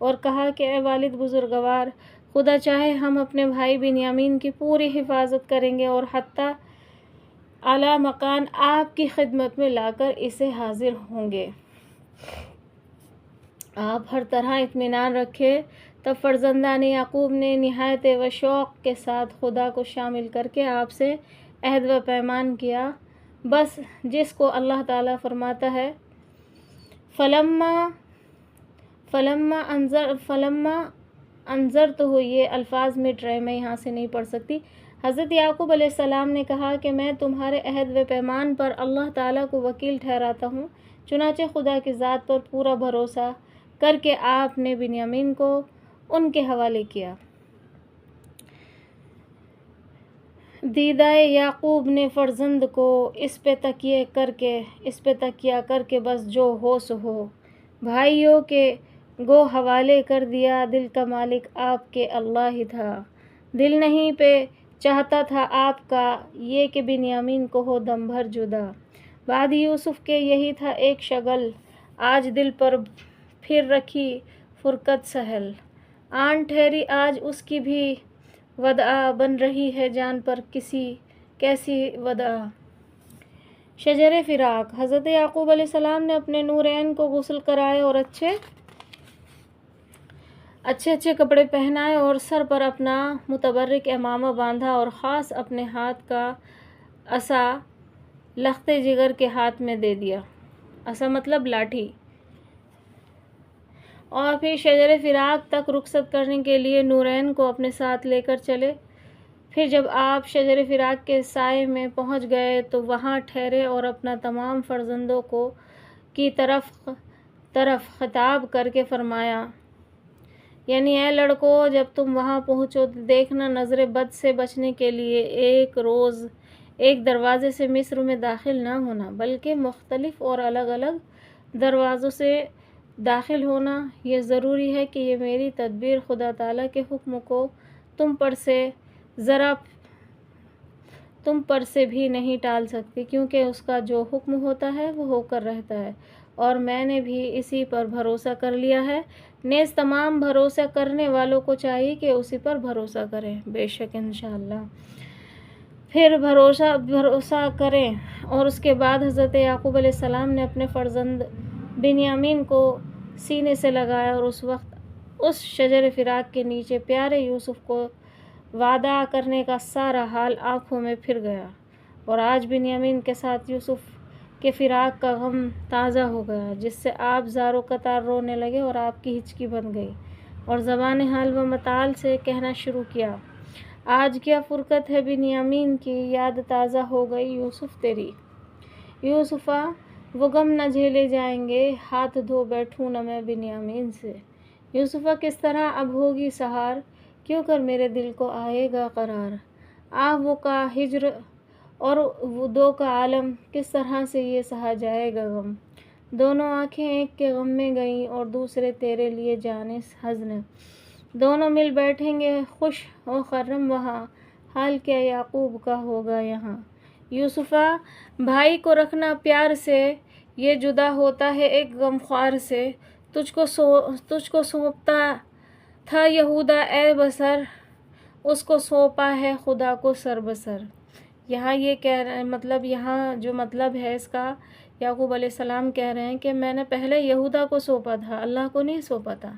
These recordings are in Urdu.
اور کہا کہ اے والد بزرگوار، خدا چاہے ہم اپنے بھائی بنیامین کی پوری حفاظت کریں گے اور حتیٰ اعلیٰ مکان آپ کی خدمت میں لا کر اسے حاضر ہوں گے۔ آپ ہر طرح اطمینان رکھے۔ تب فرزندان یعقوب نے نہایت و شوق کے ساتھ خدا کو شامل کر کے آپ سے عہد و پیمان کیا، بس جس کو اللہ تعالیٰ فرماتا ہے فلما انظر تو ہو، یہ الفاظ مٹ رہے، میں یہاں سے نہیں پڑھ سکتی۔ حضرت یعقوب علیہ السلام نے کہا کہ میں تمہارے عہد و پیمان پر اللہ تعالیٰ کو وکیل ٹھہراتا ہوں۔ چنانچہ خدا کی ذات پر پورا بھروسہ کر کے آپ نے بنیامین کو ان کے حوالے کیا۔ دیدہ یعقوب نے فرزند کو اس پہ تکیہ کر کے بس جو ہو سو ہو، بھائیوں کے گو حوالے کر دیا۔ دل کا مالک آپ کے اللہ ہی تھا، دل نہیں پہ چاہتا تھا آپ کا یہ کہ بنیامین کو ہو دم بھر جدا۔ بعد یوسف کے یہی تھا ایک شغل، آج دل پر پھر رکھی فرقت سہل۔ آن ٹھہری آج اس کی بھی وداع، بن رہی ہے جان پر کیسی وداع۔ شجر فراق۔ حضرت یعقوب علیہ السلام نے اپنے نورین کو غسل کرائے اور اچھے کپڑے پہنائے اور سر پر اپنا متبرک عمامہ باندھا اور خاص اپنے ہاتھ کا عصا لخت جگر کے ہاتھ میں دے دیا۔ عصا مطلب لاٹھی۔ اور پھر شجر فراق تک رخصت کرنے کے لیے نورین کو اپنے ساتھ لے کر چلے۔ پھر جب آپ شجر فراق کے سائے میں پہنچ گئے تو وہاں ٹھہرے اور اپنا تمام فرزندوں کی طرف خطاب کر کے فرمایا، یعنی اے لڑکو، جب تم وہاں پہنچو تو دیکھنا نظر بد سے بچنے کے لیے ایک روز ایک دروازے سے مصر میں داخل نہ ہونا، بلکہ مختلف اور الگ الگ دروازوں سے داخل ہونا۔ یہ ضروری ہے کہ یہ میری تدبیر خدا تعالیٰ کے حکم کو تم پر سے بھی نہیں ٹال سکتی، کیونکہ اس کا جو حکم ہوتا ہے وہ ہو کر رہتا ہے، اور میں نے بھی اسی پر بھروسہ کر لیا ہے۔ نیز تمام بھروسہ کرنے والوں کو چاہیے کہ اسی پر بھروسہ کریں، بے شک انشاءاللہ پھر بھروسہ کریں۔ اور اس کے بعد حضرت یعقوب علیہ السلام نے اپنے فرزند بنیامین کو سینے سے لگایا اور اس وقت اس شجر فراق کے نیچے پیارے یوسف کو وداع کرنے کا سارا حال آنکھوں میں پھر گیا، اور آج بنیامین کے ساتھ یوسف کے فراق کا غم تازہ ہو گیا، جس سے آپ زار و قطار رونے لگے اور آپ کی ہچکی بن گئی اور زبان حال و متال سے کہنا شروع کیا، آج کیا فرقت ہے بنیامین کی، یاد تازہ ہو گئی یوسف تیری۔ یوسفا وہ غم نہ جھیلے جائیں گے، ہاتھ دھو بیٹھوں نہ میں بنیامین سے۔ یوسفا کس طرح اب ہوگی سہار، کیوں کر میرے دل کو آئے گا قرار۔ وہ کا ہجر اور وہ دو کا عالم، کس طرح سے یہ سہا جائے گا غم۔ دونوں آنکھیں ایک کے غم میں گئیں اور دوسرے تیرے لیے جانے حزن، دونوں مل بیٹھیں گے خوش و خرم وہاں، حال کیا یعقوب کا ہوگا یہاں۔ یوسفا بھائی کو رکھنا پیار سے، یہ جدا ہوتا ہے ایک غمخوار سے، تجھ کو سونپتا تھا یہودا اے بصر، اس کو سونپا ہے خدا کو سر بسر۔ یہاں یہ کہہ رہے ہیں، مطلب ہے اس کا، یعقوب علیہ السلام کہہ رہے ہیں کہ میں نے پہلے یہودا کو سونپا تھا، اللہ کو نہیں سونپا تھا،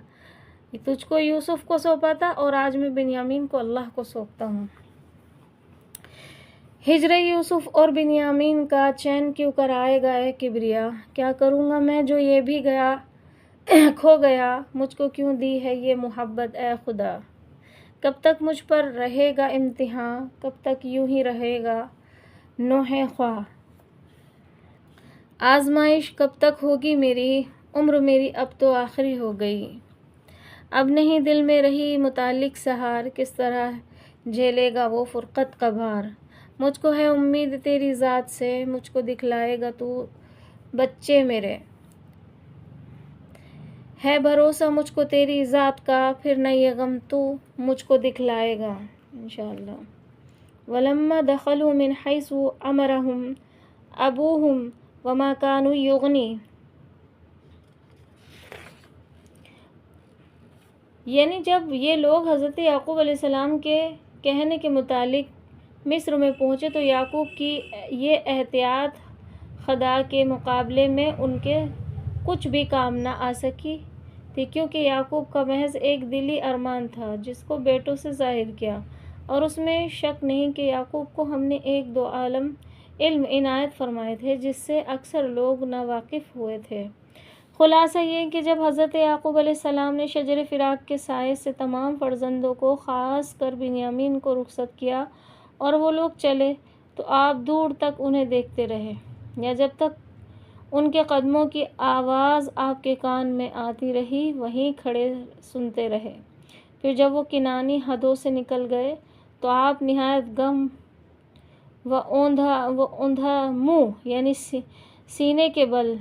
تجھ کو یوسف کو سونپا تھا، اور آج میں بنیامین کو اللہ کو سونپتا ہوں۔ ہجر یوسف اور بنیامین کا چین کیوں کر آئے گا اے کبریا، کیا کروں گا میں جو یہ بھی کھو گیا، مجھ کو کیوں دی ہے یہ محبت اے خدا، کب تک مجھ پر رہے گا امتحان، کب تک یوں ہی رہے گا نوح خواہ، آزمائش کب تک ہوگی میری، عمر میری اب تو آخری ہو گئی، اب نہیں دل میں رہی متعلق سہار، کس طرح جھیلے گا وہ فرقت کا بھار۔ مجھ کو ہے امید تیری ذات سے، مجھ کو دکھلائے گا تو بچے میرے، ہے بھروسہ مجھ کو تیری ذات کا، پھر نہ یہ غم تو مجھ کو دکھلائے گا انشاءاللہ۔ وَلَمَّا دَخَلُوا مِنْ حَيْثُ أَمَرَهُمْ أَبُوهُمْ وَمَا كَانُوا يُغْنِي یعنی جب یہ لوگ حضرت یعقوب علیہ السلام کے کہنے کے مطابق مصر میں پہنچے تو یعقوب کی یہ احتیاط خدا کے مقابلے میں ان کے کچھ بھی کام نہ آ سکی تھی، کیونکہ یعقوب کا محض ایک دلی ارمان تھا جس کو بیٹوں سے ظاہر کیا، اور اس میں شک نہیں کہ یعقوب کو ہم نے ایک دو عالم علم عنایت فرمائے تھے جس سے اکثر لوگ ناواقف ہوئے تھے۔ خلاصہ یہ کہ جب حضرت یعقوب علیہ السلام نے شجر فراق کے سائے سے تمام فرزندوں کو خاص کر بنیامین کو رخصت کیا اور وہ لوگ چلے تو آپ دور تک انہیں دیکھتے رہے، یا جب تک ان کے قدموں کی آواز آپ کے کان میں آتی رہی وہیں کھڑے سنتے رہے۔ پھر جب وہ کنانی حدوں سے نکل گئے تو آپ نہایت غم و اوندھا منہ یعنی سینے کے بل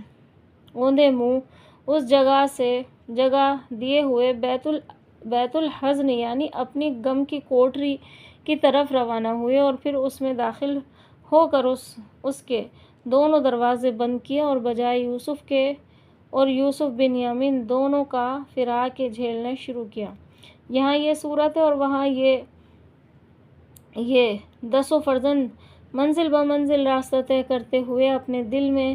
اوندھے منہ اس جگہ دیے ہوئے بیت الحزن یعنی اپنی غم کی کوٹری کی طرف روانہ ہوئے، اور پھر اس میں داخل ہو کر اس کے دونوں دروازے بند کیے اور بجائے یوسف کے اور یوسف بنیامین دونوں کا فراق جھیلنا شروع کیا۔ یہاں یہ صورت ہے اور وہاں یہ 10 فرزند منزل بمنزل راستہ طے کرتے ہوئے اپنے دل میں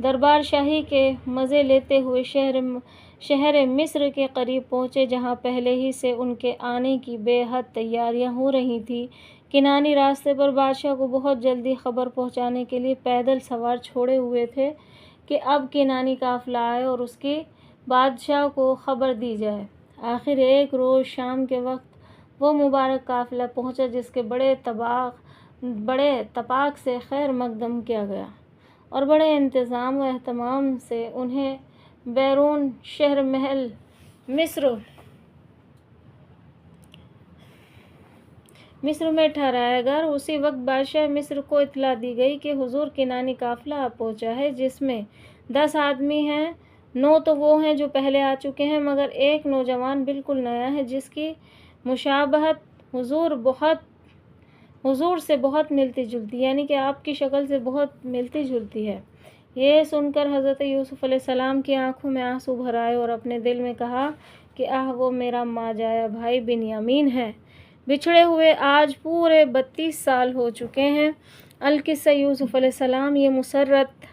دربار شاہی کے مزے لیتے ہوئے شہر مصر کے قریب پہنچے، جہاں پہلے ہی سے ان کے آنے کی بے حد تیاریاں ہو رہی تھیں۔ کنانی راستے پر بادشاہ کو بہت جلدی خبر پہنچانے کے لیے پیدل سوار چھوڑے ہوئے تھے کہ اب کنانی قافلہ آئے اور اس کی بادشاہ کو خبر دی جائے۔ آخر ایک روز شام کے وقت وہ مبارک قافلہ پہنچا جس کے بڑے تپاک سے خیر مقدم کیا گیا، اور بڑے انتظام و اہتمام سے انہیں بیرون شہر محل مصر میں ٹھہرایا گیا۔ اسی وقت بادشاہ مصر کو اطلاع دی گئی کہ حضور کنانی قافلہ آ پہنچا ہے، جس میں 10 آدمی ہیں، 9 تو وہ ہیں جو پہلے آ چکے ہیں، مگر ایک نوجوان بالکل نیا ہے جس کی مشابہت حضور سے بہت ملتی جلتی یعنی کہ آپ کی شکل سے بہت ملتی جلتی ہے۔ یہ سن کر حضرت یوسف علیہ السلام کی آنکھوں میں آنسو بھر آئے اور اپنے دل میں کہا کہ وہ میرا ماجایا بھائی بنیامین ہے، بچھڑے ہوئے آج پورے 32 سال ہو چکے ہیں۔ القصہ یوسف علیہ السلام یہ مسرت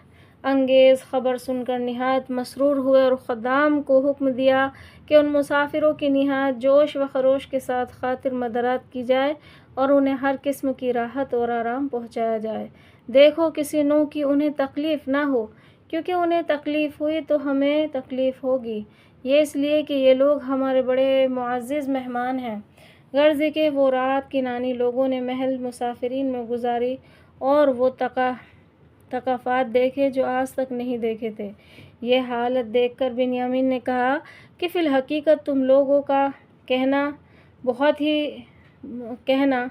انگیز خبر سن کر نہایت مسرور ہوئے اور خدام کو حکم دیا کہ ان مسافروں کی نہایت جوش و خروش کے ساتھ خاطر مدارات کی جائے اور انہیں ہر قسم کی راحت اور آرام پہنچایا جائے۔ دیکھو کسی نوع کی انہیں تکلیف نہ ہو، کیونکہ انہیں تکلیف ہوئی تو ہمیں تکلیف ہوگی۔ یہ اس لیے کہ یہ لوگ ہمارے بڑے معزز مہمان ہیں۔ غرض کہ وہ رات کنانی لوگوں نے محل مسافرین میں گزاری اور وہ ثقافات دیکھے جو آج تک نہیں دیکھے تھے۔ یہ حالت دیکھ کر بنیامین نے کہا کہ فی الحقیقت تم لوگوں کا کہنا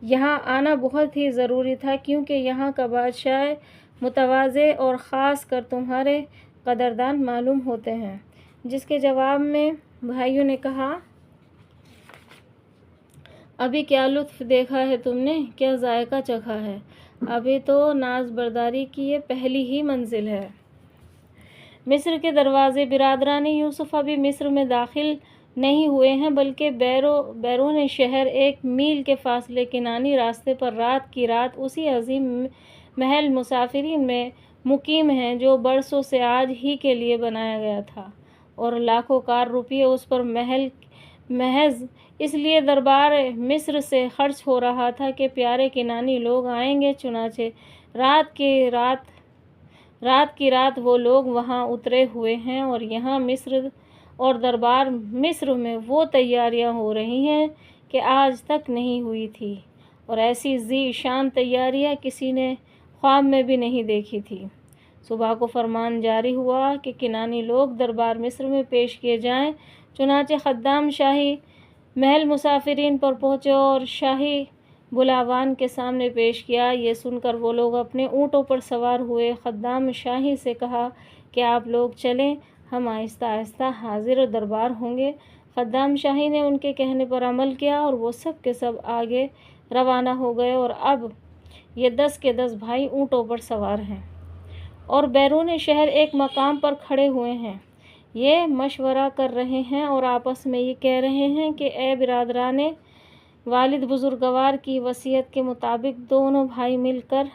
یہاں آنا بہت ہی ضروری تھا، کیونکہ یہاں کا بادشاہ متواضع اور خاص کر تمہارے قدردان معلوم ہوتے ہیں۔ جس کے جواب میں بھائیوں نے کہا، ابھی کیا لطف دیکھا ہے تم نے، کیا ذائقہ چکھا ہے، ابھی تو ناز برداری کی یہ پہلی ہی منزل ہے۔ مصر کے دروازے برادران یوسف ابھی مصر میں داخل نہیں ہوئے ہیں، بلکہ بیرون شہر 1 میل کے فاصلے کنانی راستے پر رات کی رات اسی عظیم محل مسافرین میں مقیم ہیں جو برسوں سے آج ہی کے لیے بنایا گیا تھا، اور لاکھوں کار روپیے اس پر محض اس لیے دربار مصر سے خرچ ہو رہا تھا کہ پیارے کنانی لوگ آئیں گے۔ چنانچہ رات کی رات وہ لوگ وہاں اترے ہوئے ہیں، اور یہاں مصر اور دربار مصر میں وہ تیاریاں ہو رہی ہیں کہ آج تک نہیں ہوئی تھی، اور ایسی ذی شان تیاریاں کسی نے خواب میں بھی نہیں دیکھی تھی۔ صبح کو فرمان جاری ہوا کہ کنانی لوگ دربار مصر میں پیش کیے جائیں۔ چنانچہ خدام شاہی محل مسافرین پر پہنچے اور شاہی بلاوان کے سامنے پیش کیا۔ یہ سن کر وہ لوگ اپنے اونٹوں پر سوار ہوئے۔ خدام شاہی سے کہا کہ آپ لوگ چلیں، ہم آہستہ آہستہ حاضر دربار ہوں گے۔ خدام شاہی نے ان کے کہنے پر عمل کیا اور وہ سب کے سب آگے روانہ ہو گئے، اور اب یہ 10 کے 10 بھائی اونٹوں پر سوار ہیں اور بیرون شہر ایک مقام پر کھڑے ہوئے ہیں۔ یہ مشورہ کر رہے ہیں اور آپس میں یہ کہہ رہے ہیں کہ اے برادران والد بزرگوار کی وصیت کے مطابق دونوں بھائی مل کر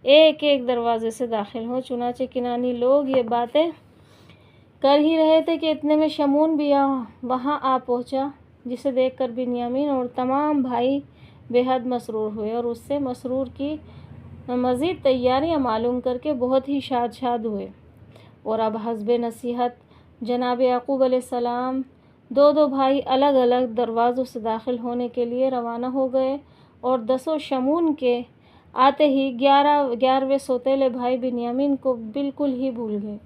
ایک ایک دروازے سے داخل ہوں۔ چنانچہ کنانی لوگ یہ باتیں کر ہی رہے تھے کہ اتنے میں شمعون بھی وہاں آ پہنچا، جسے دیکھ کر بنیامین اور تمام بھائی بے حد مسرور ہوئے اور اس سے مسرور کی مزید تیاریاں معلوم کر کے بہت ہی شاد ہوئے۔ اور اب حسب نصیحت جناب یعقوب علیہ السلام دو بھائی الگ الگ دروازوں سے داخل ہونے کے لیے روانہ ہو گئے اور 10 شمعون کے آتے ہی 11ویں سوتیلے بھائی بنیامین کو بالکل ہی بھول گئے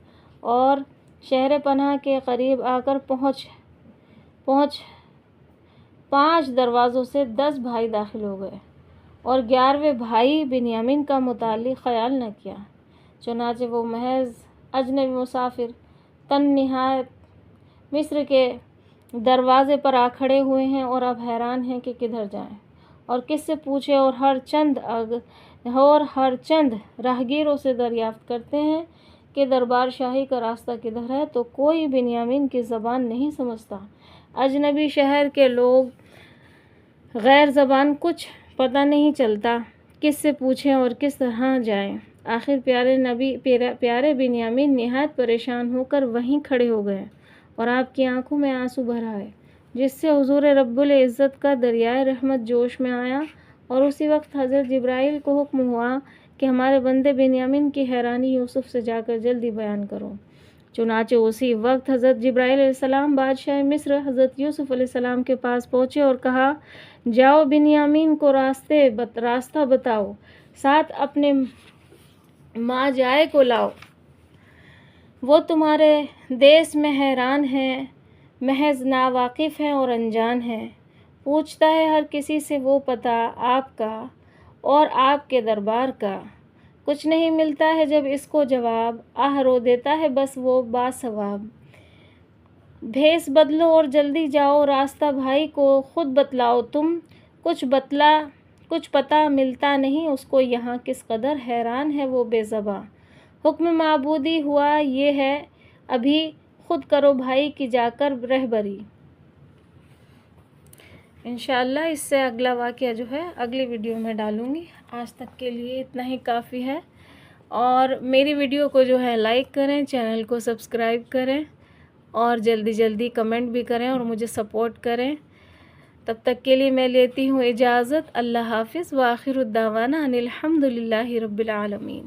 اور شہر پناہ کے قریب آ کر پہنچ 5 دروازوں سے 10 بھائی داخل ہو گئے اور 11ویں بھائی بنیامین کا متعلق خیال نہ کیا۔ چنانچہ وہ محض اجنبی مسافر تن نہایت مصر کے دروازے پر آ کھڑے ہوئے ہیں اور اب حیران ہیں کہ کدھر جائیں اور کس سے پوچھیں، اور ہر چند راہگیروں سے دریافت کرتے ہیں کہ دربار شاہی کا راستہ کدھر ہے، تو کوئی بنیامین کی زبان نہیں سمجھتا۔ اجنبی شہر کے لوگ غیر زبان کچھ پتہ نہیں چلتا، کس سے پوچھیں اور کس طرح جائیں۔ آخر پیارے بنیامین نہایت پریشان ہو کر وہیں کھڑے ہو گئے اور آپ کی آنکھوں میں آنسو بھر آئے، جس سے حضور رب العزت کا دریائے رحمت جوش میں آیا، اور اسی وقت حضرت جبرائیل کو حکم ہوا کہ ہمارے بندے بنیامین کی حیرانی یوسف سے جا کر جلدی بیان کرو۔ چنانچہ اسی وقت حضرت جبرائیل علیہ السلام بادشاہ مصر حضرت یوسف علیہ السلام کے پاس پہنچے اور کہا، جاؤ بنیامین کو راستہ بتاؤ، ساتھ اپنے ماجائے کو لاؤ، وہ تمہارے دیس میں حیران ہے، محض ناواقف ہے اور انجان ہے، پوچھتا ہے ہر کسی سے وہ پتہ آپ کا اور آپ کے دربار کا، کچھ نہیں ملتا ہے جب اس کو جواب، آہ رو دیتا ہے بس وہ باثواب۔ بھیس بدلو اور جلدی جاؤ، راستہ بھائی کو خود بتلاؤ تم، کچھ پتہ ملتا نہیں اس کو یہاں، کس قدر حیران ہے وہ بے زباں۔ حکم معبودی ہوا یہ ہے ابھی، خود کرو بھائی کی جا کر رہبری۔ انشاءاللہ اس سے اگلا واقعہ جو ہے اگلی ویڈیو میں ڈالوں گی۔ آج تک کے لیے اتنا ہی کافی ہے، اور میری ویڈیو کو جو ہے لائک کریں، چینل کو سبسکرائب کریں اور جلدی کمنٹ بھی کریں اور مجھے سپورٹ کریں۔ تب تک کے لیے میں لیتی ہوں اجازت۔ اللہ حافظ، وآخر الدعوانا ان الحمد للہ رب العالمین۔